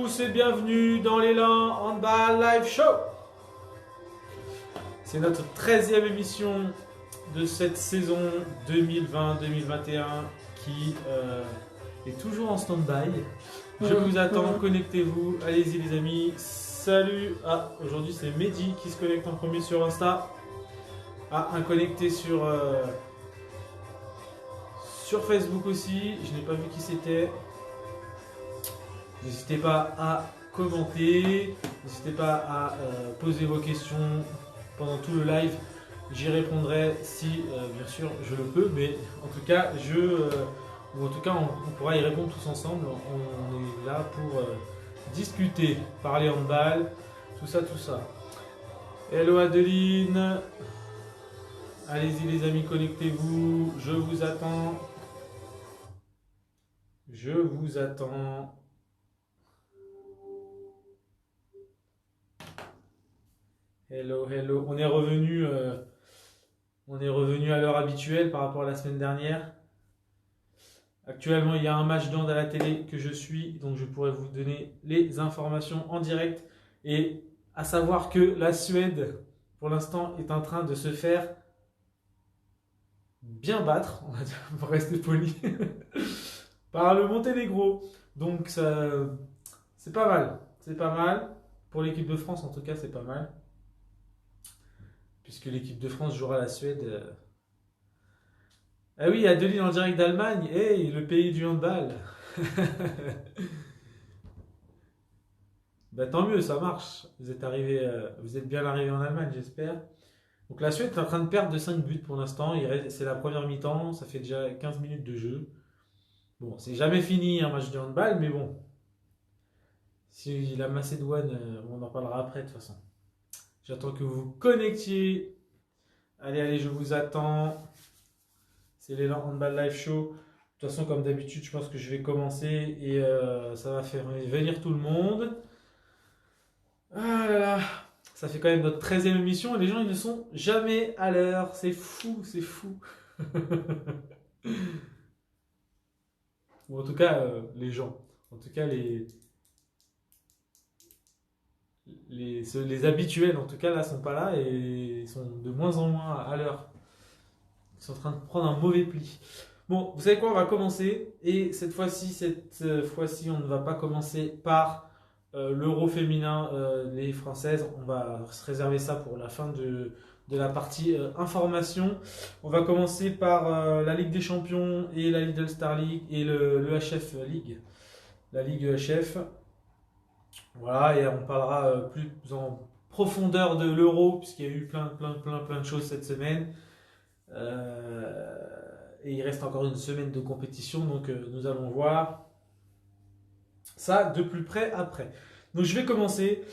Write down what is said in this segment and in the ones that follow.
tous et bienvenue dans l'élan Handball Live Show. C'est notre 13e émission de cette saison 2020-2021 qui est toujours en stand-by. Je vous attends, connectez-vous, allez-y les amis. Salut. Ah, aujourd'hui c'est Mehdi qui se connecte en premier sur Insta. Ah, un connecté sur Facebook aussi, je n'ai pas vu qui c'était. N'hésitez pas à commenter, n'hésitez pas à poser vos questions pendant tout le live. J'y répondrai si, bien sûr, je le peux, mais en tout cas, on pourra y répondre tous ensemble. On est là pour discuter, parler handball, tout ça, tout ça. Hello Adeline, allez-y les amis, connectez-vous, je vous attends. Je vous attends. Hello, hello. On est revenu à l'heure habituelle par rapport à la semaine dernière. Actuellement, il y a un match d'hand à la télé que je suis, donc je pourrais vous donner les informations en direct. Et à savoir que la Suède, pour l'instant, est en train de se faire bien battre, on va dire, pour rester poli, par le Monténégro. Donc ça, c'est pas mal. C'est pas mal. Pour l'équipe de France, en tout cas, c'est pas mal. Puisque l'équipe de France jouera la Suède. Ah oui, Adeline en direct d'Allemagne. Hey, le pays du handball. Bah, tant mieux, ça marche. Vous êtes bien arrivé en Allemagne, j'espère. Donc la Suède est en train de perdre de 5 buts pour l'instant. C'est la première mi-temps, ça fait déjà 15 minutes de jeu. Bon, c'est jamais fini un match de handball, mais bon. Si la Macédoine, on en parlera après de toute façon. J'attends que vous vous connectiez. Allez, je vous attends. C'est l'élan Handball Live Show. De toute façon, comme d'habitude, je pense que je vais commencer et ça va faire venir tout le monde. Ah là là, ça fait quand même notre 13e émission et les gens ils ne sont jamais à l'heure. C'est fou, c'est fou. Ou en tout cas, les gens. En tout cas, les habituels, en tout cas, là, sont pas là et sont de moins en moins à l'heure. Ils sont en train de prendre un mauvais pli. Bon, vous savez quoi, on va commencer. Et cette fois-ci, on ne va pas commencer par l'Euro féminin, les Françaises. On va se réserver ça pour la fin de la partie information. On va commencer par la Ligue des Champions et la Lidl Star League et le HF League. La Ligue HF. Voilà, et on parlera plus en profondeur de l'Euro, puisqu'il y a eu plein de choses cette semaine. Et il reste encore une semaine de compétition, donc nous allons voir ça de plus près après. Donc je vais commencer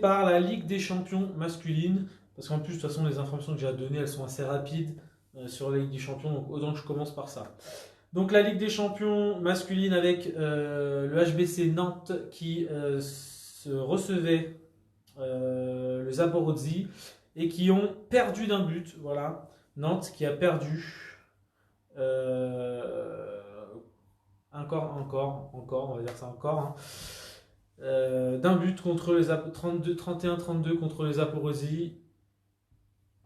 par la Ligue des Champions masculine, parce qu'en plus de toute façon les informations que j'ai à donner elles sont assez rapides sur la Ligue des Champions, donc autant que je commence par ça. Donc la Ligue des Champions masculine avec le HBC Nantes qui se recevait le Zaporozhye et qui ont perdu d'un but. Voilà, Nantes qui a perdu encore, on va dire ça encore, hein, d'un but contre les 31-32 contre les Zaporozhye.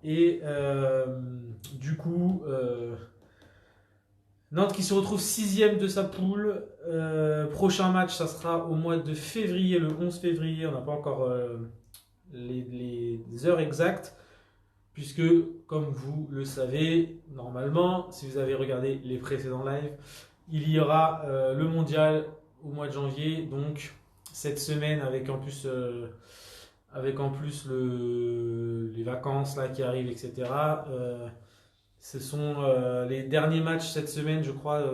Et du coup... Nantes qui se retrouve 6ème de sa poule. Prochain match, ça sera au mois de février, le 11 février. On n'a pas encore les heures exactes. Puisque, comme vous le savez, normalement, si vous avez regardé les précédents lives, il y aura le mondial au mois de janvier. Donc, cette semaine, avec en plus les vacances là, qui arrivent, etc. Ce sont les derniers matchs cette semaine, je crois,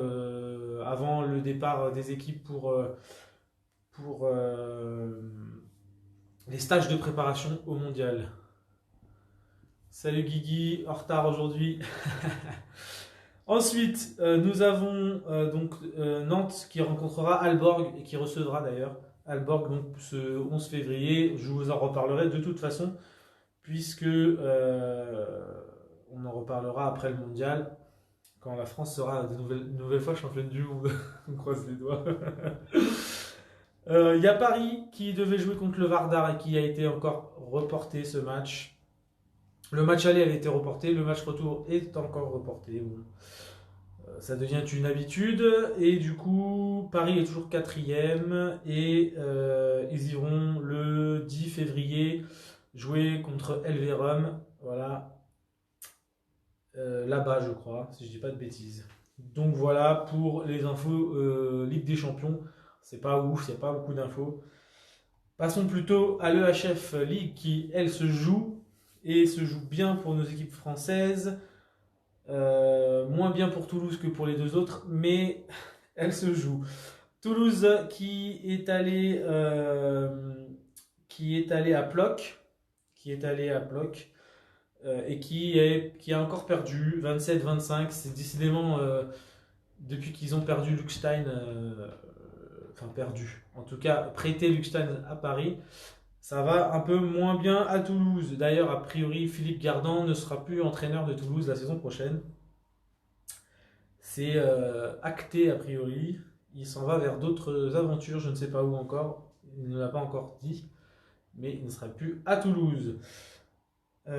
avant le départ des équipes pour les stages de préparation au mondial. Salut Guigui, en retard aujourd'hui. Ensuite, nous avons donc Nantes qui rencontrera Aalborg et qui recevra d'ailleurs Aalborg donc, ce 11 février. Je vous en reparlerai de toute façon, puisque... on en reparlera après le mondial, quand la France sera une nouvelle fois championne du monde. On croise les doigts. Il y a Paris qui devait jouer contre le Vardar et qui a été encore reporté ce match. Le match aller avait été reporté, le match retour est encore reporté. Bon, ça devient une habitude. Et du coup, Paris est toujours quatrième. Et ils iront le 10 février jouer contre Helverum. Voilà. Là-bas, je crois, si je dis pas de bêtises. Donc voilà pour les infos Ligue des Champions. C'est pas ouf, il n'y a pas beaucoup d'infos. Passons plutôt à l'EHF League qui, elle, se joue et se joue bien pour nos équipes françaises. Moins bien pour Toulouse que pour les deux autres, mais elle se joue. Toulouse qui est allé à Ploc, et qui a encore perdu 27-25. C'est décidément depuis qu'ils ont perdu Luckstein, enfin perdu, en tout cas prêté Luckstein à Paris. Ça va un peu moins bien à Toulouse. D'ailleurs, a priori, Philippe Gardan ne sera plus entraîneur de Toulouse la saison prochaine. C'est acté a priori. Il s'en va vers d'autres aventures, je ne sais pas où encore. Il ne l'a pas encore dit, mais il ne sera plus à Toulouse. Il n'a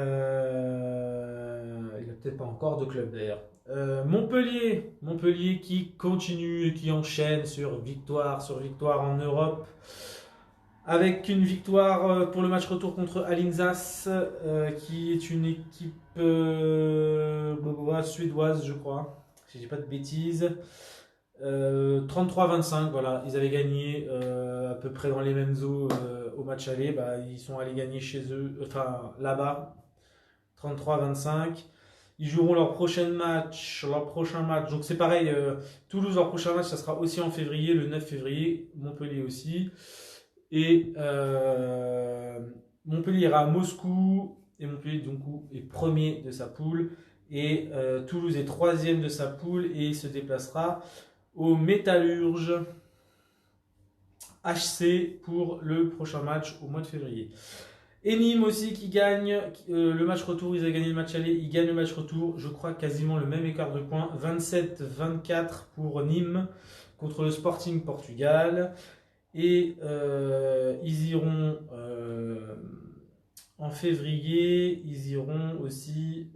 peut-être pas encore de club d'ailleurs. Montpellier qui continue et qui enchaîne sur victoire en Europe. Avec une victoire pour le match retour contre Alingsås, qui est une équipe suédoise, je crois, si je dis pas de bêtises. 33-25, voilà, ils avaient gagné à peu près dans les mêmes eaux au match aller. Bah, ils sont allés gagner chez eux, enfin là-bas, 33-25. Ils joueront leur prochain match. Donc c'est pareil, Toulouse, leur prochain match, ça sera aussi en février, le 9 février. Montpellier aussi. Et Montpellier ira à Moscou. Et Montpellier, donc, est premier de sa poule. Et Toulouse est troisième de sa poule. Et il se déplacera au Métallurge HC pour le prochain match au mois de février. Et Nîmes aussi qui gagne le match retour. Ils avaient gagné le match aller, ils gagnent le match retour. Je crois quasiment le même écart de points. 27-24 pour Nîmes contre le Sporting Portugal. Et ils iront en février, ils iront aussi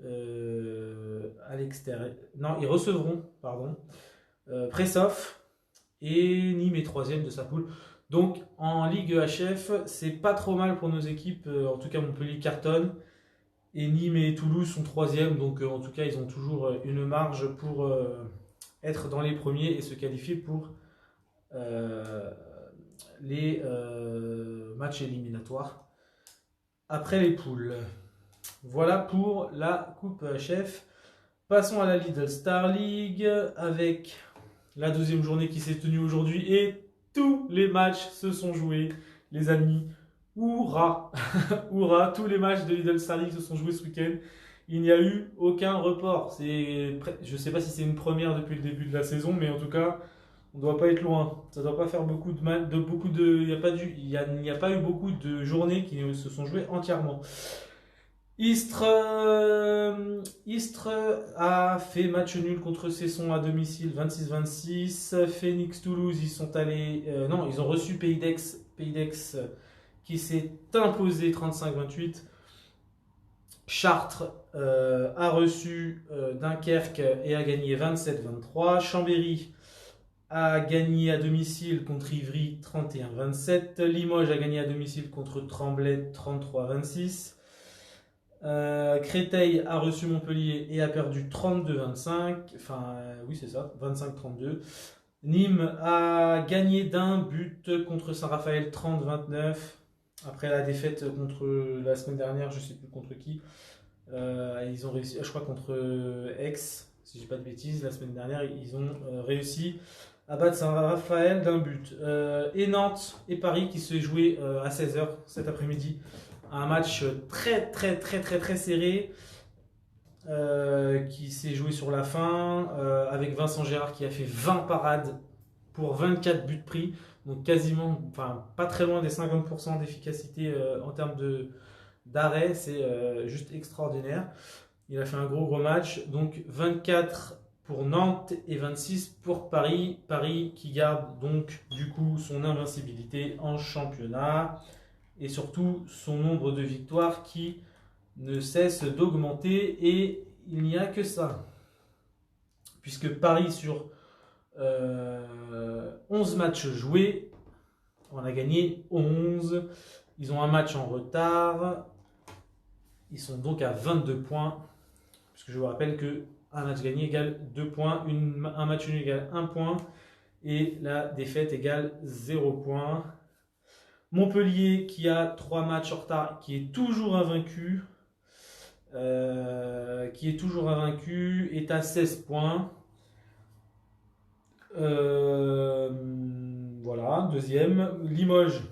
à l'extérieur. Non, ils recevront, pardon, Pressov. Et Nîmes est troisième de sa poule. Donc en Ligue EHF, c'est pas trop mal pour nos équipes. En tout cas, Montpellier cartonne. Et Nîmes et Toulouse sont troisièmes. Donc en tout cas, ils ont toujours une marge pour être dans les premiers et se qualifier pour les matchs éliminatoires après les poules. Voilà pour la Coupe EHF. Passons à la Lidl Star League avec la deuxième journée qui s'est tenue aujourd'hui et tous les matchs se sont joués, les amis. Hourra! Hourra! Tous les matchs de Lidl Star League se sont joués ce week-end. Il n'y a eu aucun report. Je ne sais pas si c'est une première depuis le début de la saison, mais en tout cas, on ne doit pas être loin. Ça ne doit pas faire beaucoup de mal. Il n'y a pas eu beaucoup de journées qui se sont jouées entièrement. Istres a fait match nul contre Cesson à domicile 26-26. Phoenix Toulouse, ils sont allés. Non, ils ont reçu Pays d'Aix qui s'est imposé 35-28. Chartres a reçu Dunkerque et a gagné 27-23. Chambéry a gagné à domicile contre Ivry 31-27. Limoges a gagné à domicile contre Tremblay 33-26. Créteil a reçu Montpellier et a perdu 32-25. Enfin, oui, c'est ça, 25-32. Nîmes a gagné d'un but contre Saint-Raphaël 30-29. Après la défaite contre la semaine dernière, je ne sais plus contre qui. Ils ont réussi, je crois contre Aix, si je dis pas de bêtises, la semaine dernière, ils ont réussi à battre Saint-Raphaël d'un but. Et Nantes et Paris qui se jouaient à 16h cet après-midi. Un match très serré qui s'est joué sur la fin avec Vincent Gérard qui a fait 20 parades pour 24 buts pris. Donc quasiment, enfin pas très loin des 50% d'efficacité en termes d'arrêt. C'est juste extraordinaire. Il a fait un gros match. Donc 24 pour Nantes et 26 pour Paris. Paris qui garde donc du coup son invincibilité en championnat et surtout son nombre de victoires qui ne cesse d'augmenter et il n'y a que ça. Puisque Paris sur 11 matchs joués, on a gagné 11. Ils ont un match en retard. Ils sont donc à 22 points. Puisque je vous rappelle qu'un match gagné égale 2 points, un match nul égale 1 point et la défaite égale 0 points. Montpellier qui a 3 matchs en retard, qui est toujours invaincu, est à 16 points. Voilà, deuxième. Limoges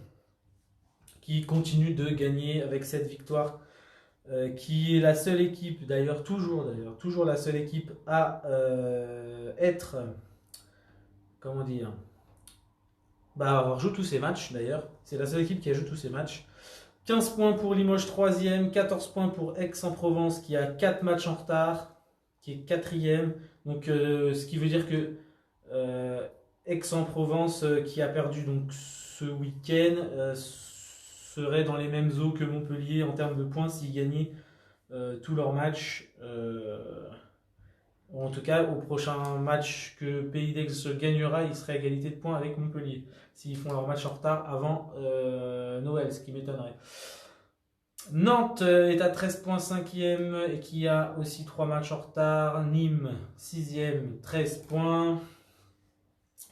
qui continue de gagner avec 7 victoires, qui est la seule équipe, toujours la seule équipe à être, comment dire, avoir joué tous ses matchs d'ailleurs. C'est la seule équipe qui a joué tous ses matchs. 15 points pour Limoges 3e, 14 points pour Aix-en-Provence qui a 4 matchs en retard, qui est 4e. Donc ce qui veut dire que Aix-en-Provence qui a perdu donc ce week-end serait dans les mêmes eaux que Montpellier en termes de points s'ils gagnaient tous leurs matchs. En tout cas, au prochain match que Pays d'Aix gagnera, il serait à égalité de points avec Montpellier. S'ils font leur match en retard avant Noël, ce qui m'étonnerait. Nantes est à 13 points 5e et qui a aussi 3 matchs en retard. Nîmes 6e, 13 points,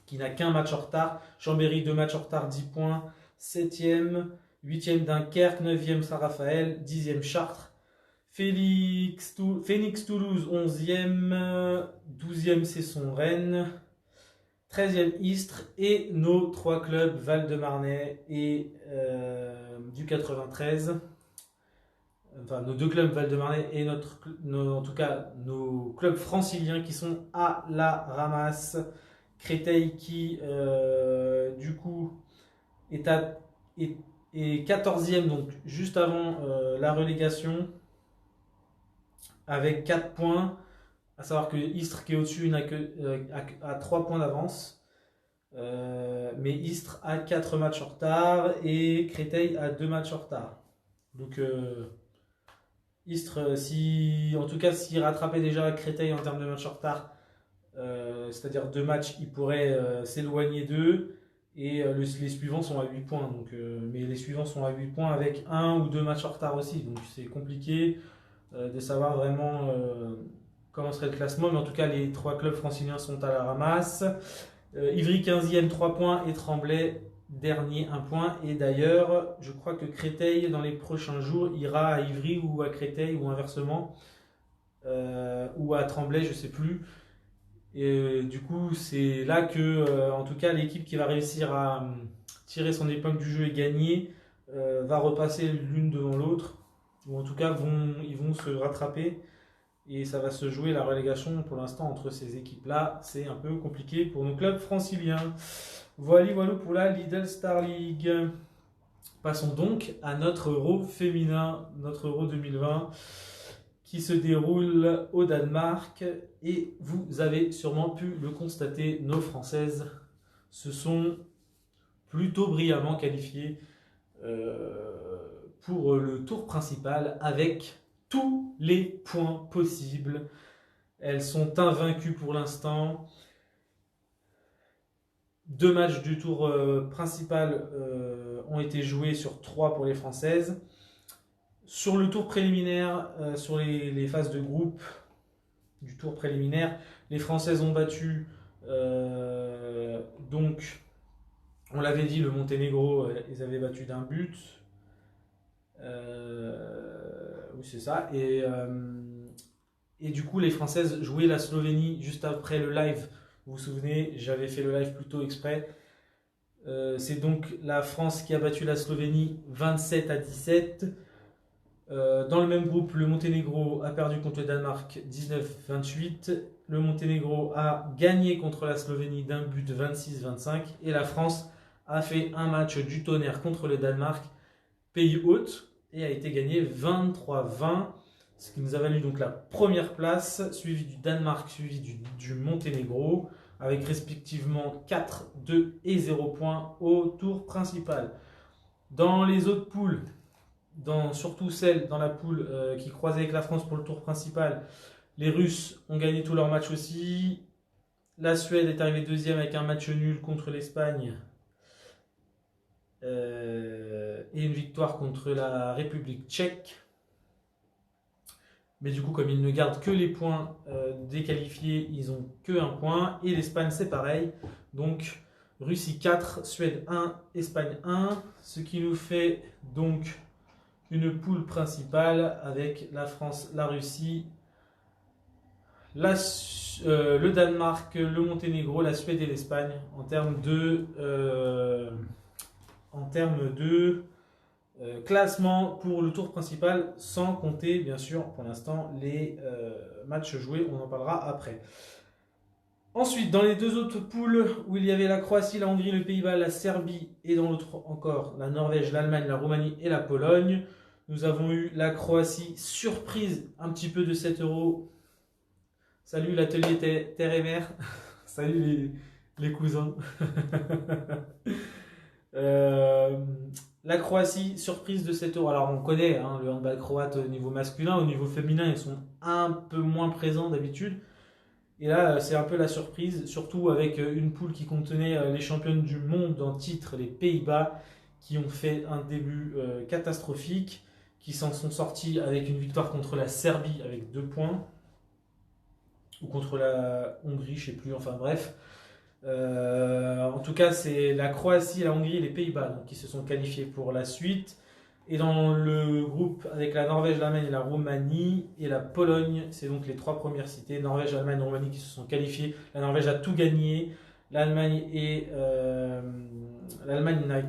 qui n'a qu'un match en retard. Chambéry 2 matchs en retard, 10 points. 7e, 8e Dunkerque, 9e Saint-Raphaël, 10e Chartres. Phoenix Toulouse 11e, 12e Cesson-Rennes, 13e Istres et nos 3 clubs Val-de-Marnais et du 93. Enfin, nos 2 clubs Val-de-Marnais et en tout cas nos clubs franciliens qui sont à la ramasse. Créteil qui du coup est 14e, donc juste avant la relégation, avec 4 points, à savoir que Istres qui est au-dessus n'a que à 3 points d'avance, mais Istres a 4 matchs en retard et Créteil a 2 matchs en retard. Donc Istres, en tout cas s'il rattrapait déjà Créteil en termes de matchs en retard, c'est-à-dire 2 matchs, il pourrait s'éloigner d'eux et les suivants sont à 8 points. Donc, mais les suivants sont à 8 points avec 1 ou 2 matchs en retard aussi, donc c'est compliqué de savoir vraiment comment serait le classement, mais en tout cas les 3 clubs franciliens sont à la ramasse. Ivry 15e 3 points et Tremblay dernier 1 point, et d'ailleurs je crois que Créteil dans les prochains jours ira à Ivry ou à Créteil ou inversement, ou à Tremblay, je sais plus. Et du coup c'est là que en tout cas l'équipe qui va réussir à tirer son épingle du jeu et gagner va repasser l'une devant l'autre, ou en tout cas ils vont se rattraper et ça va se jouer la relégation pour l'instant entre ces équipes-là. C'est un peu compliqué pour nos clubs franciliens. Voilà pour la Lidl Star League. Passons donc à notre Euro féminin, notre Euro 2020 qui se déroule au Danemark, et vous avez sûrement pu le constater, nos Françaises se sont plutôt brillamment qualifiées pour le tour principal avec tous les points possibles. Elles sont invaincues pour l'instant. 2 matchs du tour principal ont été joués sur 3 pour les Françaises. Sur le tour préliminaire, sur les phases de groupe du tour préliminaire, les Françaises ont battu, donc, on l'avait dit, le Monténégro, ils avaient battu d'1 but. Oui, c'est ça. Et du coup, les Françaises jouaient la Slovénie juste après le live. Vous vous souvenez, j'avais fait le live plutôt exprès. C'est donc la France qui a battu la Slovénie 27-17. Dans le même groupe, le Monténégro a perdu contre le Danemark 19-28. Le Monténégro a gagné contre la Slovénie d'1 but 26-25. Et la France a fait un match du tonnerre contre le Danemark, pays hôte, et a été gagné 23-20. ce qui nous a valu donc la première place, suivi du Danemark, suivi du Monténégro, avec respectivement 4, 2 et 0 points au tour principal. Dans les autres poules, surtout celle dans la poule qui croisait avec la France pour le tour principal, les Russes ont gagné tous leurs matchs aussi. La Suède est arrivée deuxième avec un match nul contre l'Espagne et une victoire contre la République tchèque. Mais du coup, comme ils ne gardent que les points des qualifiés, ils n'ont que un point. Et l'Espagne, c'est pareil. Donc, Russie 4, Suède 1, Espagne 1. Ce qui nous fait donc une poule principale avec la France, la Russie, le Danemark, le Monténégro, la Suède et l'Espagne en termes de classement pour le tour principal, sans compter bien sûr pour l'instant les matchs joués, on en parlera après. Ensuite, dans les deux autres poules où il y avait la Croatie, la Hongrie, le Pays-Bas, la Serbie et dans l'autre encore la Norvège, l'Allemagne, la Roumanie et la Pologne, nous avons eu la Croatie, surprise un petit peu de 7 euros. Salut l'atelier Terre et Mer. Salut les cousins. La Croatie, surprise de 7 euros. Alors on connaît le handball croate au niveau masculin, au niveau féminin, ils sont un peu moins présents d'habitude. Et là, c'est un peu la surprise, surtout avec une poule qui contenait les championnes du monde en titre, les Pays-Bas, qui ont fait un début catastrophique, qui s'en sont sortis avec une victoire contre la Serbie avec 2 points, ou contre la Hongrie, je ne sais plus, enfin bref. En tout cas, c'est la Croatie, la Hongrie et les Pays-Bas qui se sont qualifiés pour la suite. Et dans le groupe avec la Norvège, l'Allemagne et la Roumanie et la Pologne, c'est donc les 3 premières cités, Norvège, Allemagne, Roumanie qui se sont qualifiés. La Norvège a tout gagné, l'Allemagne n'a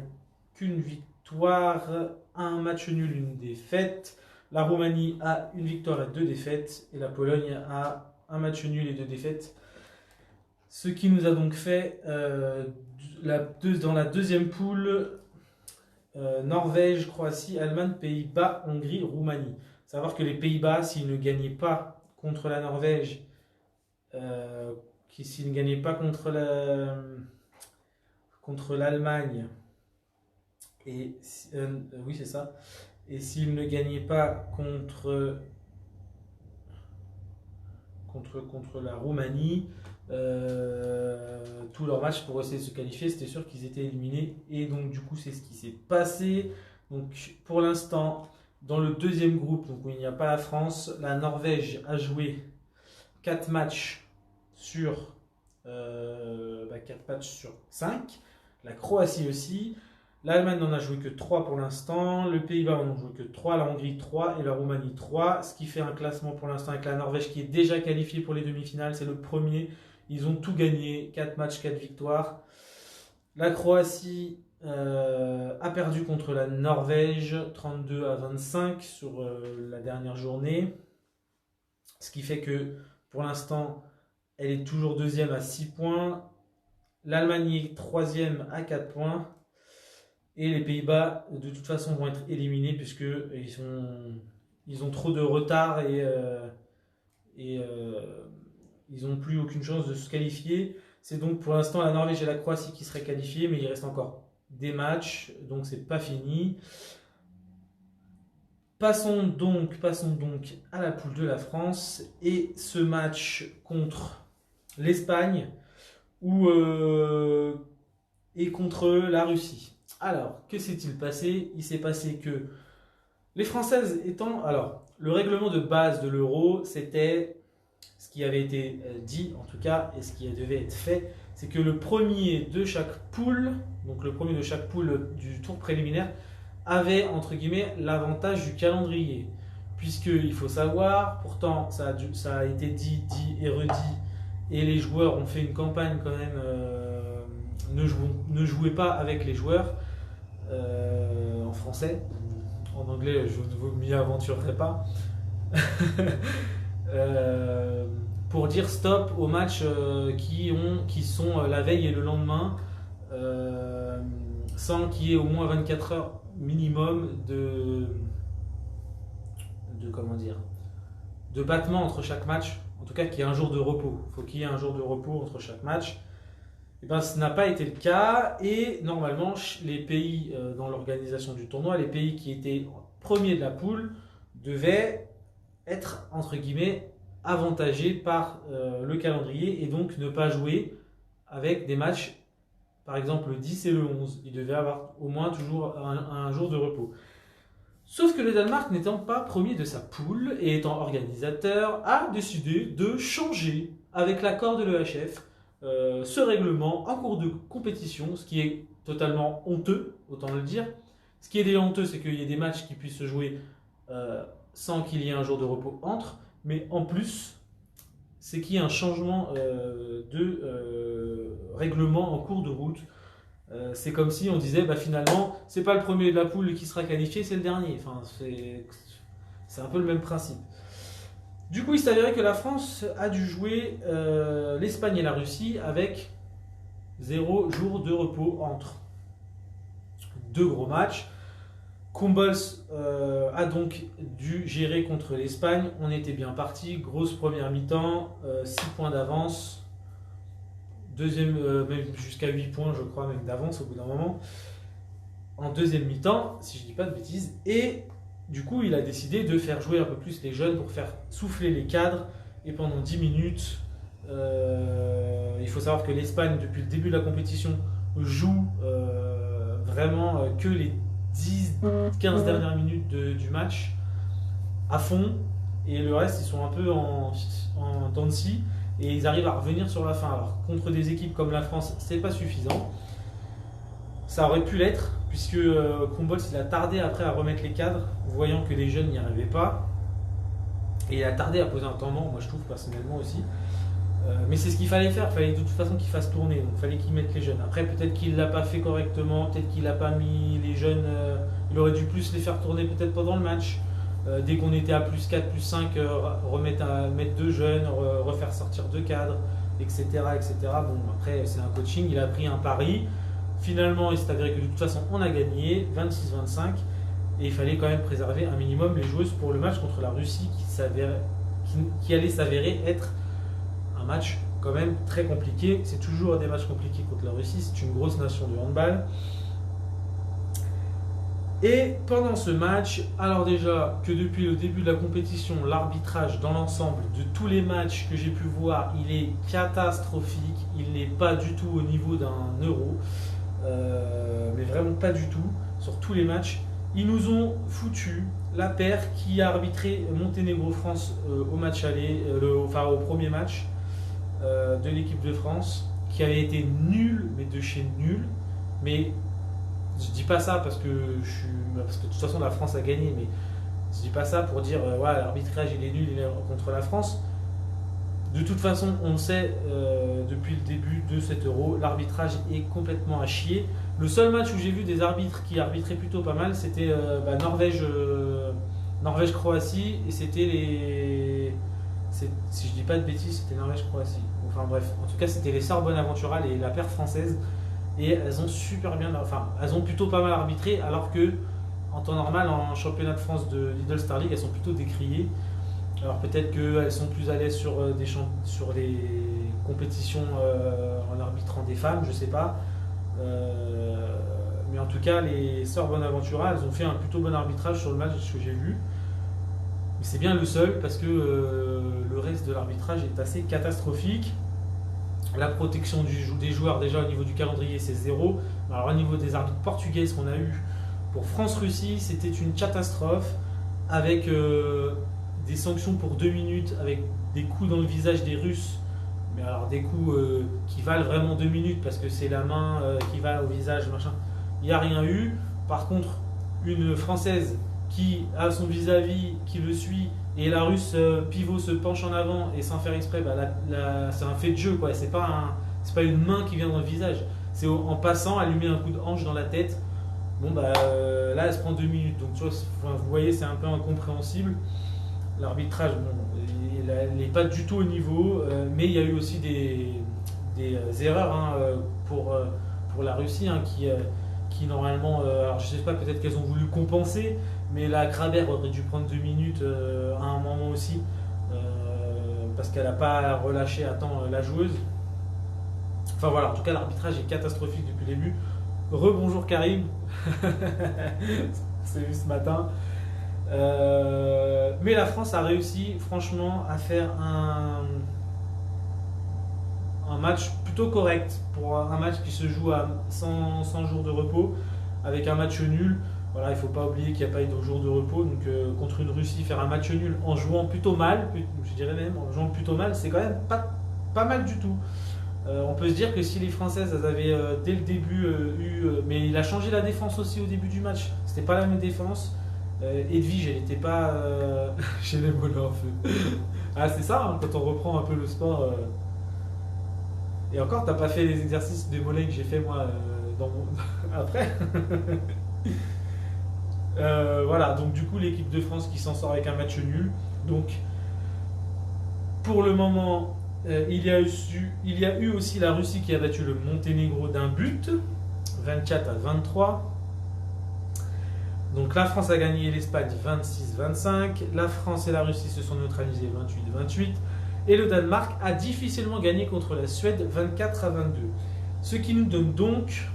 qu'une victoire, un match nul, une défaite. La Roumanie a une victoire et 2 défaites et la Pologne a un match nul et 2 défaites. Ce qui nous a donc fait dans la deuxième poule, Norvège, Croatie, Allemagne, Pays-Bas, Hongrie, Roumanie. Savoir que les Pays-Bas, s'ils ne gagnaient pas contre la Norvège, s'ils ne gagnaient pas contre l'Allemagne, et oui c'est ça, et s'ils ne gagnaient pas contre la Roumanie, tous leurs matchs pour essayer de se qualifier, c'était sûr qu'ils étaient éliminés. Et donc du coup c'est ce qui s'est passé. Donc pour l'instant, dans le deuxième groupe, donc où il n'y a pas la France, la Norvège a joué 4 matchs sur 5. La Croatie aussi. L'Allemagne n'en a joué que 3 pour l'instant. Le Pays-Bas n'en a joué que 3. La Hongrie 3 et la Roumanie 3. Ce qui fait un classement pour l'instant avec la Norvège qui est déjà qualifiée pour les demi-finales. C'est le premier. Ils ont tout gagné. 4 matchs, 4 victoires. La Croatie a perdu contre la Norvège 32-25 sur la dernière journée. Ce qui fait que pour l'instant, elle est toujours deuxième à 6 points. L'Allemagne est troisième à 4 points. Et les Pays-Bas, de toute façon, vont être éliminés puisqu'ils ont trop de retard et ils n'ont plus aucune chance de se qualifier. C'est donc pour l'instant la Norvège et la Croatie qui seraient qualifiés, mais il reste encore des matchs, donc c'est pas fini. Passons donc à la poule de la France et ce match contre l'Espagne et contre la Russie. Alors, que s'est-il passé? Il s'est passé que les Françaises étant... Alors, le règlement de base de l'Euro, c'était ce qui avait été dit en tout cas, et ce qui devait être fait, c'est que le premier de chaque poule, donc le premier de chaque poule du tour préliminaire, avait entre guillemets l'avantage du calendrier. Puisqu'il faut savoir, pourtant ça a été dit et redit, et les joueurs ont fait une campagne quand même, ne jouez pas avec les joueurs. En français, en anglais je ne m'y aventurerai pas. Pour dire stop aux matchs qui sont la veille et le lendemain, sans qu'il y ait au moins 24 heures minimum de comment dire, de battement entre chaque match, en tout cas qu'il y ait un jour de repos. Il faut qu'il y ait un jour de repos entre chaque match. Et ben, ce n'a pas été le cas et normalement les pays dans l'organisation du tournoi, les pays qui étaient premiers de la poule devaient être entre guillemets avantagés par le calendrier et donc ne pas jouer avec des matchs par exemple le 10 et le 11. Ils devaient avoir au moins toujours un jour de repos. Sauf que le Danemark, n'étant pas premier de sa poule et étant organisateur, a décidé de changer, avec l'accord de l'EHF, ce règlement en cours de compétition, ce qui est totalement honteux, autant le dire. Ce qui est déjà honteux, c'est qu'il y ait des matchs qui puissent se jouer sans qu'il y ait un jour de repos entre, mais en plus, c'est qu'il y ait un changement de règlement en cours de route. C'est comme si on disait finalement c'est pas le premier de la poule qui sera qualifié, c'est le dernier. Enfin, c'est un peu le même principe. Du coup, il s'avérait que la France a dû jouer l'Espagne et la Russie avec 0 jour de repos entre. Deux gros matchs. Kumbols a donc dû gérer contre l'Espagne. On était bien parti. Grosse première mi-temps, 6 points d'avance. Deuxième, même jusqu'à 8 points, je crois, même d'avance au bout d'un moment. En deuxième mi-temps, si je ne dis pas de bêtises. Et du coup, il a décidé de faire jouer un peu plus les jeunes pour faire souffler les cadres. Et pendant 10 minutes, il faut savoir que l'Espagne, depuis le début de la compétition, joue vraiment que les 10-15 dernières minutes du match à fond. Et le reste, ils sont un peu en dents de scie. Et ils arrivent à revenir sur la fin. Alors, contre des équipes comme la France, c'est pas suffisant. Ça aurait pu l'être, puisque Kumbols il a tardé après à remettre les cadres, voyant que les jeunes n'y arrivaient pas. Et il a tardé à poser un temps mort, moi je trouve personnellement aussi. Mais c'est ce qu'il fallait faire, il fallait de toute façon qu'il fasse tourner, donc il fallait qu'il mette les jeunes. Après, peut-être qu'il ne l'a pas fait correctement, peut-être qu'il n'a pas mis les jeunes, il aurait dû plus les faire tourner peut-être pendant le match. Dès qu'on était à plus 4, plus 5, mettre deux jeunes, refaire sortir deux cadres, etc., etc. Bon, après, c'est un coaching, il a pris un pari. Finalement, il s'est avéré que de toute façon, on a gagné 26-25. Et il fallait quand même préserver un minimum les joueuses pour le match contre la Russie qui allait s'avérer être un match quand même très compliqué. C'est toujours des matchs compliqués contre la Russie, c'est une grosse nation de handball. Et pendant ce match, alors déjà que depuis le début de la compétition, l'arbitrage dans l'ensemble de tous les matchs que j'ai pu voir, il est catastrophique. Il n'est pas du tout au niveau d'un euro, mais vraiment pas du tout, sur tous les matchs. Ils nous ont foutu la paire qui a arbitré Monténégro-France au match aller, au premier match de l'équipe de France, qui avait été nul, mais de chez nul. Mais je dis pas ça parce que de toute façon la France a gagné, mais je dis pas ça pour dire ouais, l'arbitrage il est nul contre la France. De toute façon, on le sait depuis le début de cet euro, l'arbitrage est complètement à chier. Le seul match où j'ai vu des arbitres qui arbitraient plutôt pas mal, c'était Norvège-Croatie, et c'était si je dis pas de bêtises, c'était Norvège-Croatie. Enfin bref, en tout cas c'était les Sœurs Bonaventura et la paire française, et elles ont super bien, elles ont plutôt pas mal arbitré, alors que en temps normal, en championnat de France de Lidl Star League, elles sont plutôt décriées. Alors peut-être qu'elles sont plus à l'aise sur des compétitions en arbitrant des femmes, je sais pas. Mais en tout cas, les Sœurs Bonaventura, elles ont fait un plutôt bon arbitrage sur le match, ce que j'ai vu. Mais c'est bien le seul, parce que le reste de l'arbitrage est assez catastrophique. La protection des joueurs, déjà au niveau du calendrier, c'est zéro. Alors au niveau des arbitres portugaises qu'on a eu pour France-Russie, c'était une catastrophe, avec des sanctions pour 2 minutes, avec des coups dans le visage des Russes. Mais alors des coups qui valent vraiment 2 minutes, parce que c'est la main qui va au visage, machin. Il n'y a rien eu. Par contre, une Française qui a son vis-à-vis, qui le suit, et la Russe pivot se penche en avant, et sans faire exprès, c'est un fait de jeu, quoi. C'est pas une main qui vient dans le visage. C'est en passant, elle lui met un coup de hanche dans la tête. Bon, là, elle se prend 2 minutes. Donc, tu vois, vous voyez, c'est un peu incompréhensible. L'arbitrage, bon, il n'est pas du tout au niveau, mais il y a eu aussi des erreurs pour la Russie, qui normalement, alors je sais pas, peut-être qu'elles ont voulu compenser, mais la Kraber aurait dû prendre 2 minutes à un moment aussi. parce qu'elle n'a pas relâché à temps la joueuse. Enfin voilà, en tout cas l'arbitrage est catastrophique depuis le début. Rebonjour Karim, c'est vu ce matin. Mais la France a réussi franchement à faire un match plutôt correct pour un match qui se joue à 100 jours de repos avec un match nul. Voilà, il ne faut pas oublier qu'il n'y a pas eu de jour de repos. Donc contre une Russie, faire un match nul en jouant plutôt mal, je dirais même en jouant plutôt mal, c'est quand même pas mal du tout. On peut se dire que si les Françaises elles avaient dès le début mais il a changé la défense aussi au début du match. C'était pas la même défense. Edwige, elle n'était pas chez les mollets en feu. Ah, c'est ça, hein, quand on reprend un peu le sport. Et encore, t'as pas fait les exercices des mollets que j'ai fait moi après. Voilà, donc du coup, l'équipe de France qui s'en sort avec un match nul. Donc, pour le moment, il y a eu aussi la Russie qui a battu le Monténégro d'un but, 24-23. Donc la France a gagné l'Espagne 26-25. La France et la Russie se sont neutralisées 28-28. Et le Danemark a difficilement gagné contre la Suède 24-22. Ce qui nous donne donc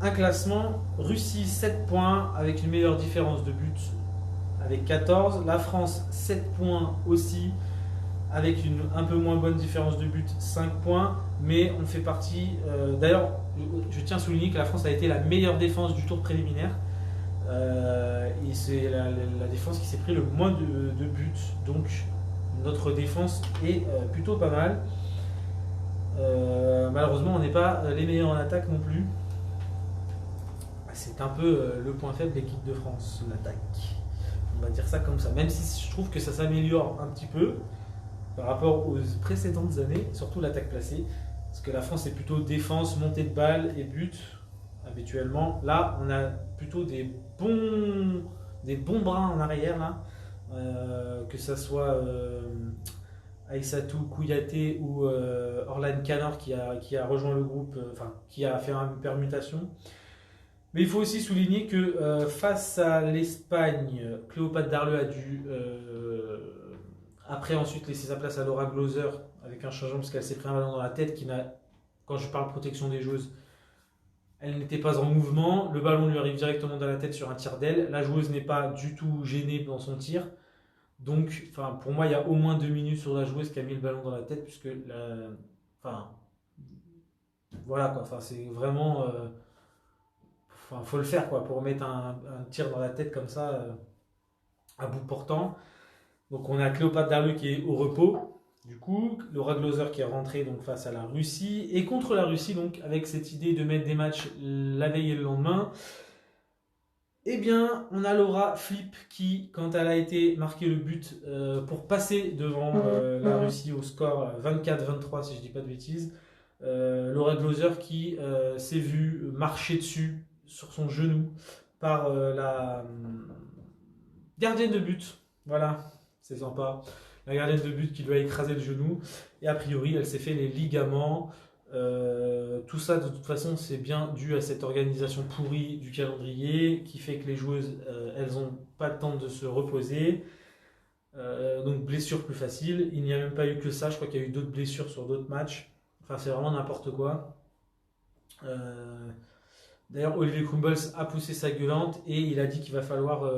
un classement Russie 7 points avec une meilleure différence de but avec 14. La France 7 points aussi avec une un peu moins bonne différence de but 5 points. Mais on fait partie... D'ailleurs, je tiens à souligner que la France a été la meilleure défense du tour préliminaire. Et c'est la défense qui s'est pris le moins de buts. Donc notre défense est plutôt pas mal. Malheureusement, on n'est pas les meilleurs en attaque non plus. C'est un peu le point faible de l'équipe de France, l'attaque. On va dire ça comme ça. Même si je trouve que ça s'améliore un petit peu par rapport aux précédentes années, surtout l'attaque placée. Parce que la France est plutôt défense, montée de balle et but habituellement. Là, on a plutôt des bons brins en arrière là. Que ça soit Aïssatou Kouyaté ou Orlan Kanor qui a rejoint le groupe, qui a fait une permutation. Mais il faut aussi souligner que face à l'Espagne, Cléopâtre Darleux a dû après ensuite laisser sa place à Laura Glauser avec un changement parce qu'elle s'est pris un ballon dans la tête quand je parle protection des joueuses, elle n'était pas en mouvement, le ballon lui arrive directement dans la tête sur un tir d'aile, la joueuse n'est pas du tout gênée dans son tir. Donc, pour moi, il y a au moins 2 minutes sur la joueuse qui a mis le ballon dans la tête, puisque, voilà quoi. C'est vraiment, faut le faire quoi, pour mettre un tir dans la tête comme ça, à bout portant. Donc, on a Cléopâtre Darleux qui est au repos. Du coup, Laura Glauser qui est rentrée donc face à la Russie et contre la Russie, donc avec cette idée de mettre des matchs la veille et le lendemain. Eh bien, on a Laura Flip qui, quand elle a été marqué le but pour passer devant la Russie au score 24-23, si je ne dis pas de bêtises, Laura Glauser qui s'est vue marcher dessus sur son genou par la gardienne de but. Voilà, c'est sympa. La gardienne de but qui lui a écrasé le genou. Et a priori, elle s'est fait les ligaments. Tout ça de toute façon c'est bien dû à cette organisation pourrie du calendrier qui fait que les joueuses elles n'ont pas le temps de se reposer, donc blessure plus facile. Il n'y a même pas eu que ça, je crois qu'il y a eu d'autres blessures sur d'autres matchs, c'est vraiment n'importe quoi. D'ailleurs Olivier Crumbles a poussé sa gueulante et il a dit qu'il va falloir,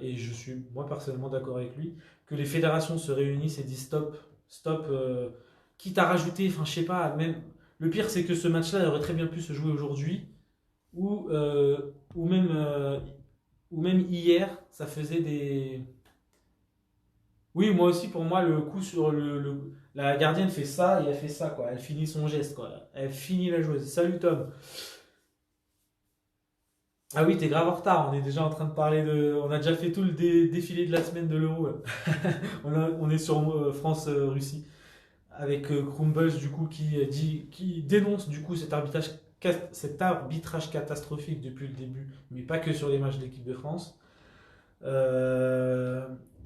et je suis moi personnellement d'accord avec lui, que les fédérations se réunissent et disent stop, quitte à rajouter, je sais pas, même. Le pire, c'est que ce match-là aurait très bien pu se jouer aujourd'hui ou même hier, ça faisait des... Oui, moi aussi, pour moi, le coup sur la gardienne fait ça et elle fait ça, quoi. Elle finit son geste, quoi. Elle finit la joueuse. Salut, Tom. Ah oui, t'es grave en retard. On est déjà en train de parler de... On a déjà fait tout le défilé de la semaine de l'Euro. On est sur France-Russie. Avec Crumbles du coup qui dénonce du coup cet arbitrage catastrophique depuis le début, mais pas que sur les matchs de l'équipe de France.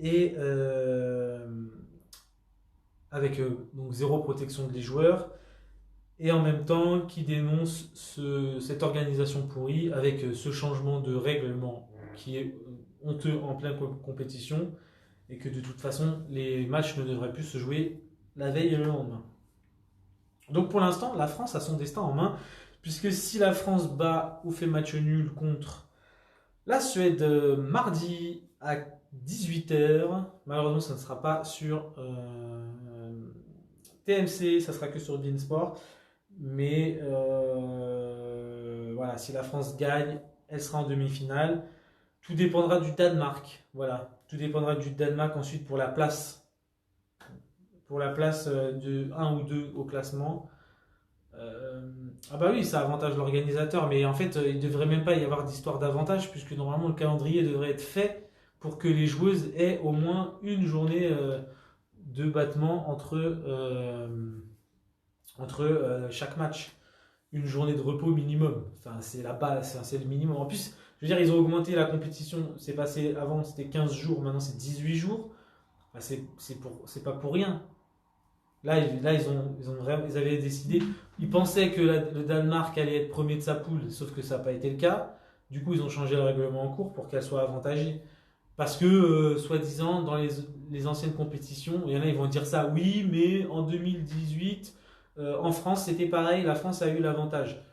Et avec donc zéro protection des joueurs, et en même temps qui dénonce cette organisation pourrie avec ce changement de règlement qui est honteux en pleine compétition. et que de toute façon, les matchs ne devraient plus se jouer la veille et le lendemain. Donc pour l'instant, la France a son destin en main, puisque si la France bat ou fait match nul contre la Suède mardi à 18h, malheureusement ça ne sera pas sur TMC, ça sera que sur Beansport, mais voilà, si la France gagne, elle sera en demi-finale. Tout dépendra du Danemark, voilà, tout dépendra du Danemark ensuite pour la place de 1 ou 2 au classement. Ah bah oui, ça avantage l'organisateur, mais en fait, il ne devrait même pas y avoir d'histoire d'avantage, puisque normalement le calendrier devrait être fait pour que les joueuses aient au moins une journée de battement entre chaque match. Une journée de repos minimum. Enfin, c'est la base, c'est le minimum. En plus, je veux dire, ils ont augmenté la compétition. C'est passé avant, c'était 15 jours, maintenant c'est 18 jours. Enfin, c'est pas pour rien. Là, ils avaient décidé. Ils pensaient que le Danemark allait être premier de sa poule, sauf que ça n'a pas été le cas. Du coup, ils ont changé le règlement en cours pour qu'elle soit avantagée. Parce que, soi-disant, dans les anciennes compétitions, il y en a, ils vont dire ça, oui, mais en 2018, en France, c'était pareil, la France a eu l'avantage.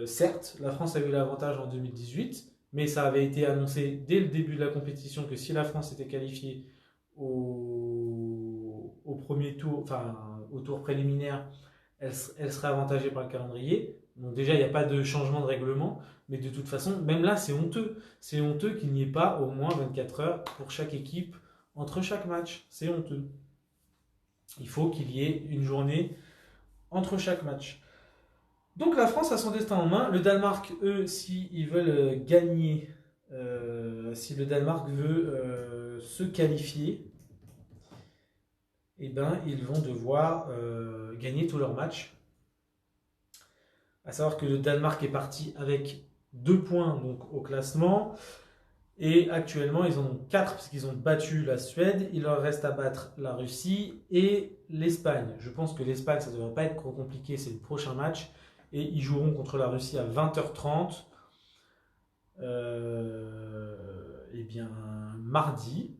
Certes, la France a eu l'avantage en 2018, mais ça avait été annoncé dès le début de la compétition que si la France était qualifiée au premier tour, enfin au tour préliminaire, elle serait avantagée par le calendrier. Donc déjà, il n'y a pas de changement de règlement, mais de toute façon, même là, c'est honteux. C'est honteux qu'il n'y ait pas au moins 24 heures pour chaque équipe entre chaque match. C'est honteux. Il faut qu'il y ait une journée entre chaque match. Donc la France a son destin en main. Le Danemark, eux, s'ils veulent gagner, si le Danemark veut se qualifier, eh ben, ils vont devoir gagner tous leurs matchs. À savoir que le Danemark est parti avec 2 points donc, au classement. Et actuellement, ils en ont 4 parce qu'ils ont battu la Suède. Il leur reste à battre la Russie et l'Espagne. Je pense que l'Espagne, ça ne devrait pas être trop compliqué. C'est le prochain match. Et ils joueront contre la Russie à 20h30. Eh bien, mardi.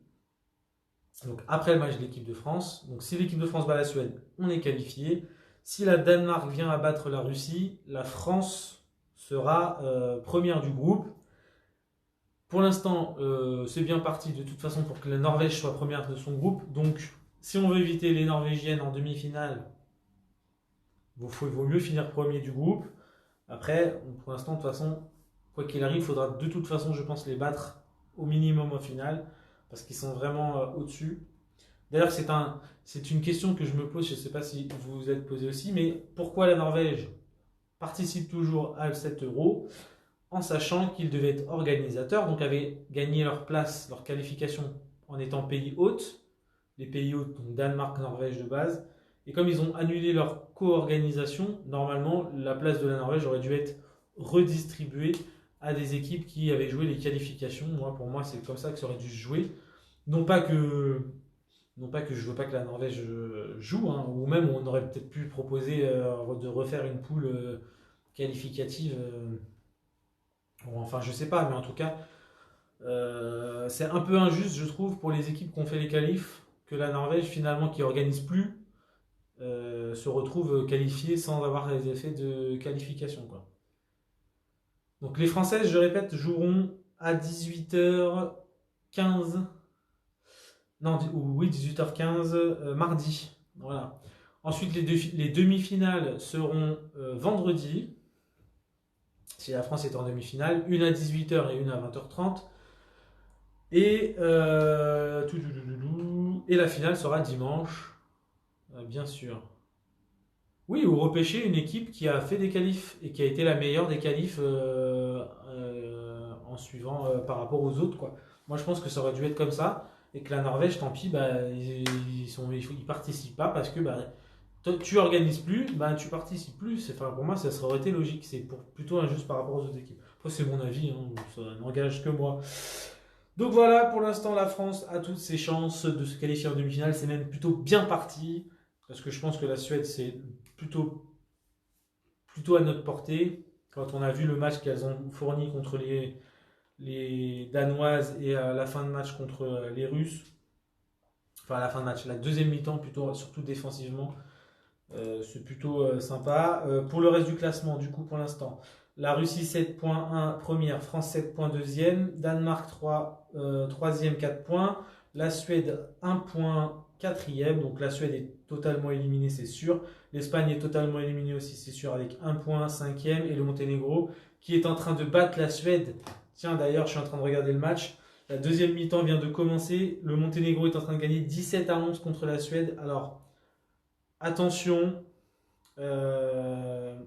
Donc après le match de l'équipe de France. Donc si l'équipe de France bat la Suède, on est qualifié. Si la Danemark vient à battre la Russie, la France sera première du groupe. Pour l'instant, c'est bien parti de toute façon pour que la Norvège soit première de son groupe. Donc, si on veut éviter les Norvégiennes en demi-finale, il vaut mieux finir premier du groupe. Après, pour l'instant, de toute façon, quoi qu'il arrive, il faudra de toute façon, je pense, les battre au minimum au final, parce qu'ils sont vraiment au-dessus. D'ailleurs, c'est une question que je me pose, je ne sais pas si vous vous êtes posé aussi, mais pourquoi la Norvège participe toujours à 7 euros en sachant qu'ils devaient être organisateurs, donc avaient gagné leur place, leur qualification en étant pays hôte, les pays hôtes, donc Danemark, Norvège de base, et comme ils ont annulé leur co-organisation, normalement la place de la Norvège aurait dû être redistribuée à des équipes qui avaient joué les qualifications. Pour moi, c'est comme ça que ça aurait dû se jouer. Non pas que je veux pas que la Norvège joue, hein, ou même on aurait peut-être pu proposer de refaire une poule qualificative. Bon, enfin, je sais pas, mais en tout cas, c'est un peu injuste, je trouve, pour les équipes qui ont fait les qualifs, que la Norvège, finalement, qui organise plus, se retrouve qualifiée sans avoir les effets de qualification, quoi. Donc les Françaises, je répète, joueront à 18h15. Non, oui, 18h15 mardi. Voilà. Ensuite, les demi-finales seront vendredi, si la France est en demi-finale, une à 18h et une à 20h30. Et la finale sera dimanche, bien sûr. Oui, ou repêcher une équipe qui a fait des qualifs et qui a été la meilleure des qualifs en suivant par rapport aux autres, quoi. Moi, je pense que ça aurait dû être comme ça et que la Norvège, tant pis, bah, ils participent pas parce que bah, tu organises plus, bah, tu participes plus. Enfin, pour moi, ça aurait été logique. C'est plutôt injuste par rapport aux autres équipes. Après, c'est mon avis, hein, ça n'engage que moi. Donc voilà, pour l'instant, la France a toutes ses chances de se qualifier en demi-finale. C'est même plutôt bien parti. Parce que je pense que la Suède, c'est plutôt à notre portée. Quand on a vu le match qu'elles ont fourni contre les Danoises et à la fin de match contre les Russes, enfin à la fin de match, la deuxième mi-temps plutôt, surtout défensivement. C'est plutôt sympa. Pour le reste du classement, du coup, pour l'instant, la Russie 7.1 première, France 7 points deuxième, Danemark 3, troisième 4 points, la Suède 1 point quatrième, donc la Suède est totalement éliminée, c'est sûr. L'Espagne est totalement éliminée aussi, c'est sûr, avec 1 point cinquième, et le Monténégro qui est en train de battre la Suède. Tiens, d'ailleurs, je suis en train de regarder le match. La deuxième mi-temps vient de commencer. Le Monténégro est en train de gagner 17-11 contre la Suède. Alors, attention,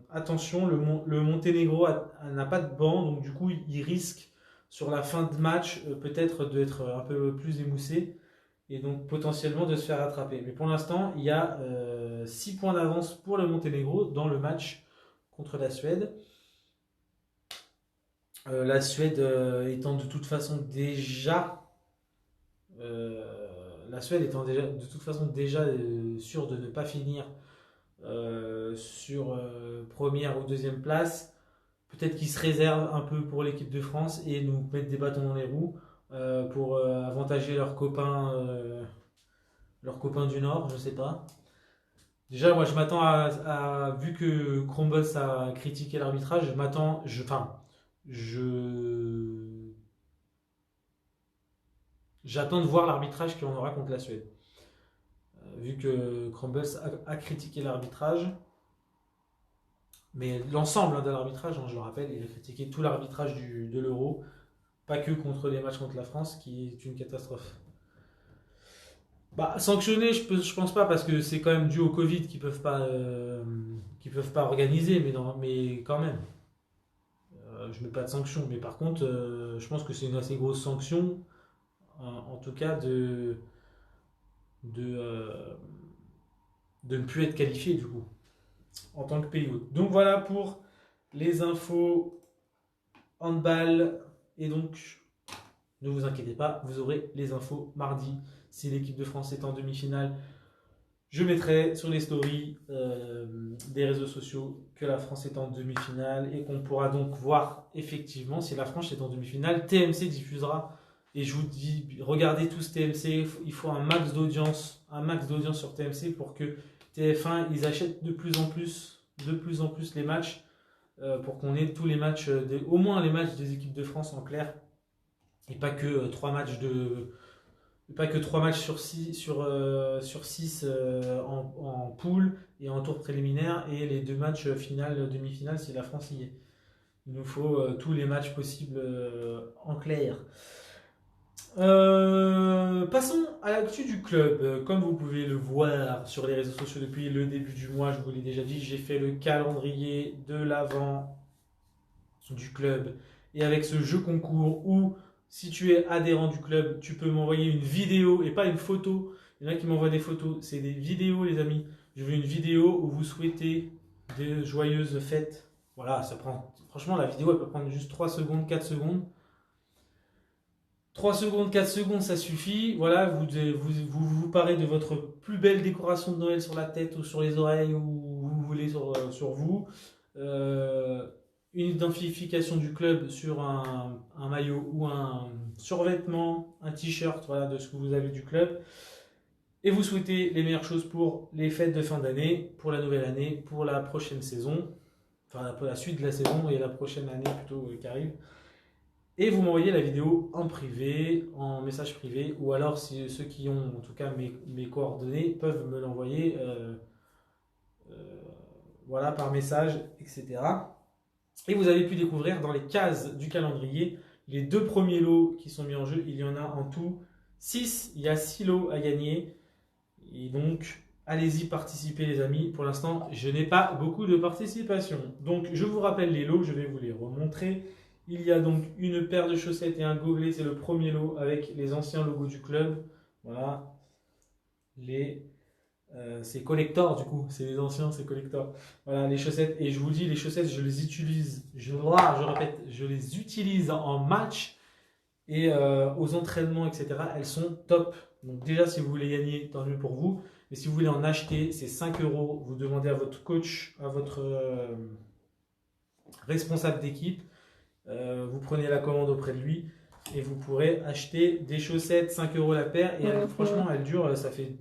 attention, le Monténégro n'a pas de banc, donc du coup, il risque sur la fin de match peut-être d'être un peu plus émoussé et donc potentiellement de se faire rattraper. Mais pour l'instant, il y a 6 points d'avance pour le Monténégro dans le match contre la Suède. La Suède étant de toute façon déjà la Suède étant déjà, de toute façon déjà sûre de ne pas finir sur première ou deuxième place, peut-être qu'ils se réservent un peu pour l'équipe de France et nous mettent des bâtons dans les roues pour avantager leurs copains du Nord, je sais pas. Déjà, moi, je m'attends vu que Crumbles a critiqué l'arbitrage, j'attends de voir l'arbitrage qu'on aura contre la Suède. Vu que Crumbles a critiqué l'arbitrage, mais l'ensemble de l'arbitrage, je le rappelle, il a critiqué tout l'arbitrage de l'Euro, pas que contre les matchs contre la France, qui est une catastrophe. Bah, sanctionner, je pense pas, parce que c'est quand même dû au Covid qu'ils peuvent pas organiser, mais quand même. Je mets pas de sanction, mais par contre, je pense que c'est une assez grosse sanction, en tout cas de, euh, de ne plus être qualifié du coup, en tant que pays hôte. Donc voilà pour les infos handball. Et donc, ne vous inquiétez pas, vous aurez les infos mardi. Si l'équipe de France est en demi-finale, je mettrai sur les stories des réseaux sociaux que la France est en demi-finale et qu'on pourra donc voir effectivement si la France est en demi-finale. TMC diffusera. Et je vous dis, regardez tous TMC, il faut un max d'audience sur TMC pour que TF1, ils achètent de plus en plus les matchs pour qu'on ait tous les matchs, au moins les matchs des équipes de France en clair et pas que 3 matchs sur 6 sur 6 en poule et en tour préliminaire et les 2 matchs demi-finale si la France y est. Il nous faut tous les matchs possibles en clair. Passons à l'actu du club. Comme vous pouvez le voir sur les réseaux sociaux depuis le début du mois, je vous l'ai déjà dit, j'ai fait le calendrier de l'avant du club. Et avec ce jeu concours où, si tu es adhérent du club, tu peux m'envoyer une vidéo et pas une photo. Il y en a qui m'envoient des photos, c'est des vidéos les amis. Je veux une vidéo où vous souhaitez des joyeuses fêtes. Voilà, ça prend. Franchement, la vidéo elle peut prendre juste 3 secondes, 4 secondes. 3 secondes, 4 secondes, ça suffit. Voilà, vous parlez de votre plus belle décoration de Noël sur la tête ou sur les oreilles ou vous voulez sur vous. Une identification du club sur un maillot ou un survêtement, un t-shirt, voilà, de ce que vous avez du club. Et vous souhaitez les meilleures choses pour les fêtes de fin d'année, pour la nouvelle année, pour la prochaine saison, enfin pour la suite de la saison et la prochaine année plutôt qui arrive. Et vous m'envoyez la vidéo en privé, en message privé, ou alors si ceux qui ont en tout cas mes coordonnées peuvent me l'envoyer voilà, par message, etc. Et vous avez pu découvrir dans les cases du calendrier les 2 premiers lots qui sont mis en jeu. Il y en a en tout 6. Il y a 6 lots à gagner. Et donc, allez-y participer les amis. Pour l'instant, je n'ai pas beaucoup de participation. Donc, je vous rappelle les lots. Je vais vous les remontrer. Il y a donc une paire de chaussettes et un gobelet. C'est le premier lot avec les anciens logos du club. Voilà. C'est collector du coup, c'est les anciens, c'est collector. Voilà les chaussettes, et je vous dis, les chaussettes, je les utilise, je répète, je les utilise en match et aux entraînements, etc. Elles sont top. Donc déjà, si vous voulez gagner, tant mieux pour vous. Mais si vous voulez en acheter, c'est 5 euros. Vous demandez à votre coach, à votre responsable d'équipe, vous prenez la commande auprès de lui. et vous pourrez acheter des chaussettes 5 € la paire. Et franchement, elles durent, ça fait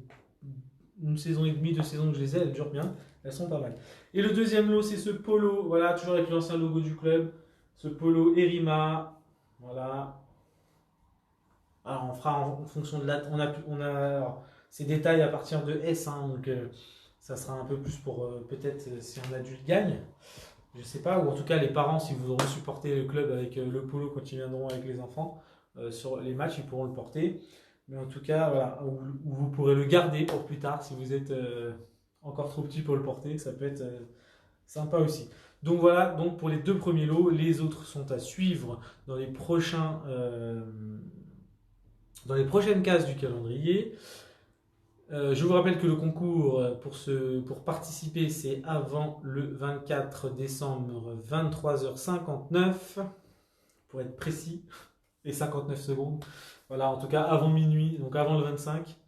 une saison et demie, 2 saisons que je les ai, elles durent bien, elles sont pas mal. Et le deuxième lot, c'est ce polo, voilà, toujours avec l'ancien logo du club, ce polo Erima, voilà. Alors on fera en fonction de la, on a alors, ces détails à partir de S, hein, donc ça sera un peu plus pour peut-être si un adulte gagne, je sais pas, ou en tout cas les parents, si vous voudrez supporter le club avec le polo quand ils viendront avec les enfants sur les matchs, ils pourront le porter. Mais en tout cas, voilà, ou vous pourrez le garder pour plus tard si vous êtes encore trop petit pour le porter, ça peut être sympa aussi. Donc voilà, donc pour les 2 premiers lots, les autres sont à suivre dans les prochaines cases du calendrier. Je vous rappelle que le concours pour participer, c'est avant le 24 décembre, 23h59, pour être précis, et 59 secondes. Voilà, en tout cas avant minuit, donc avant le 25.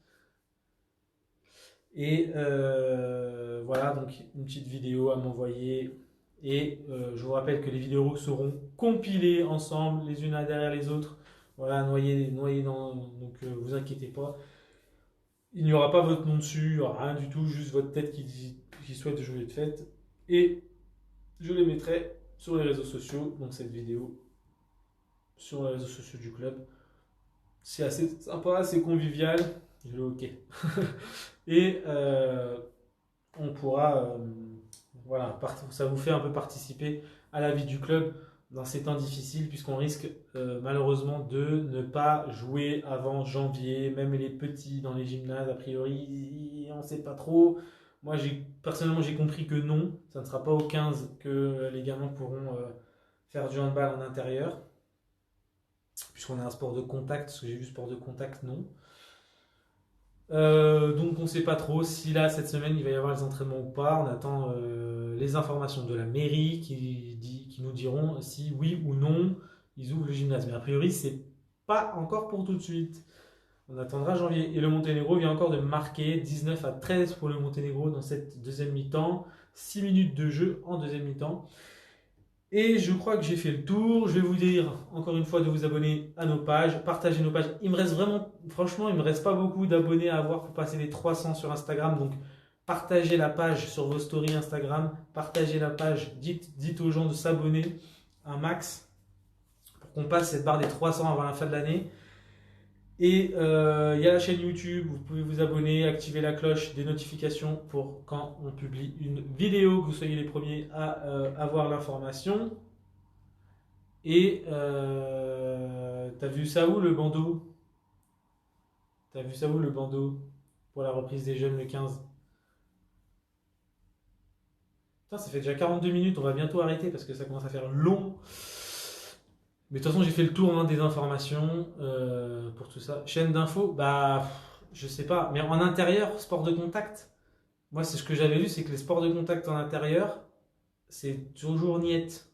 Et voilà, donc une petite vidéo à m'envoyer. Et je vous rappelle que les vidéos seront compilées ensemble, les unes derrière les autres. Voilà, noyées dans. Donc vous inquiétez pas. Il n'y aura pas votre nom dessus, rien du tout, juste votre tête qui souhaite jouer de fête. Et je les mettrai sur les réseaux sociaux, donc cette vidéo, sur les réseaux sociaux du club. C'est assez sympa, assez convivial. Je le ok. Et on pourra, voilà, ça vous fait un peu participer à la vie du club dans ces temps difficiles, puisqu'on risque malheureusement de ne pas jouer avant janvier, même les petits dans les gymnases, a priori, on ne sait pas trop. Moi, personnellement, j'ai compris que non, ça ne sera pas au 15 que les gamins pourront faire du handball en intérieur, puisqu'on a un sport de contact, parce que j'ai vu sport de contact, non. Donc on ne sait pas trop si là cette semaine il va y avoir les entraînements ou pas. On attend les informations de la mairie qui nous diront si oui ou non ils ouvrent le gymnase. Mais a priori c'est pas encore pour tout de suite. On attendra janvier. Et le Monténégro vient encore de marquer 19-13 pour le Monténégro dans cette deuxième mi-temps. 6 minutes de jeu en deuxième mi-temps. Et je crois que j'ai fait le tour. Je vais vous dire encore une fois de vous abonner à nos pages, partager nos pages. Il me reste vraiment, franchement, il me reste pas beaucoup d'abonnés à avoir pour passer les 300 sur Instagram. Donc partagez la page sur vos stories Instagram, partagez la page, dites aux gens de s'abonner un max pour qu'on passe cette barre des 300 avant la fin de l'année. Et il y a la chaîne YouTube, vous pouvez vous abonner, activer la cloche des notifications pour quand on publie une vidéo, que vous soyez les premiers à avoir l'information. Et t'as vu ça où le bandeau? T'as vu ça où le bandeau pour la reprise des jeunes le 15? Putain, ça fait déjà 42 minutes, on va bientôt arrêter parce que ça commence à faire long. Mais de toute façon, j'ai fait le tour des informations pour tout ça. Chaîne d'infos, bah, je sais pas. Mais en intérieur, sport de contact, moi, c'est ce que j'avais lu, c'est que les sports de contact en intérieur, c'est toujours niette.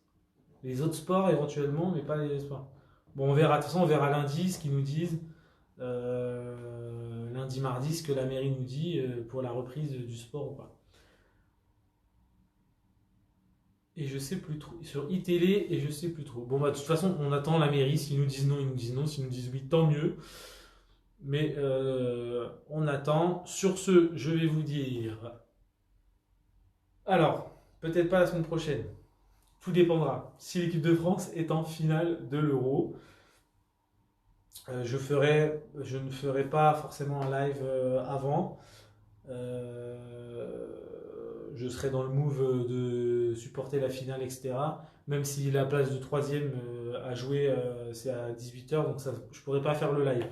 Les autres sports, éventuellement, mais pas les sports. Bon, on verra. De toute façon, on verra lundi ce qu'ils nous disent. Lundi, mardi, ce que la mairie nous dit pour la reprise du sport ou pas. Et je sais plus trop. Sur iTélé, et je sais plus trop. Bon, bah, de toute façon, on attend la mairie. S'ils nous disent non, ils nous disent non. S'ils nous disent oui, tant mieux. Mais on attend. Sur ce, je vais vous dire. Alors, peut-être pas la semaine prochaine. Tout dépendra. Si l'équipe de France est en finale de l'Euro, je ne ferai pas forcément un live avant. Je serai dans le move de supporter la finale, etc. Même si la place de troisième à jouer, c'est à 18h, donc ça, je ne pourrai pas faire le live.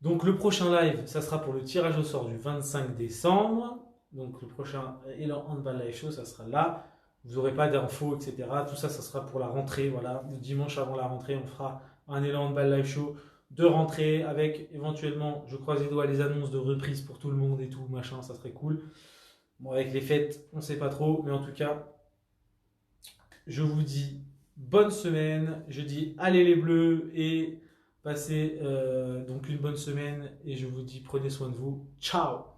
Donc le prochain live, ça sera pour le tirage au sort du 25 décembre. Donc le prochain Elan Handball Live Show, ça sera là. Vous n'aurez pas d'infos, etc. Tout ça, ça sera pour la rentrée. Voilà, le dimanche avant la rentrée, on fera un Elan Handball Live Show de rentrée avec éventuellement, je croise les doigts, les annonces de reprise pour tout le monde et tout, machin, ça serait cool. Bon, avec les fêtes, on ne sait pas trop, mais en tout cas, je vous dis bonne semaine. Je dis allez les bleus et passez donc une bonne semaine. Et je vous dis prenez soin de vous. Ciao!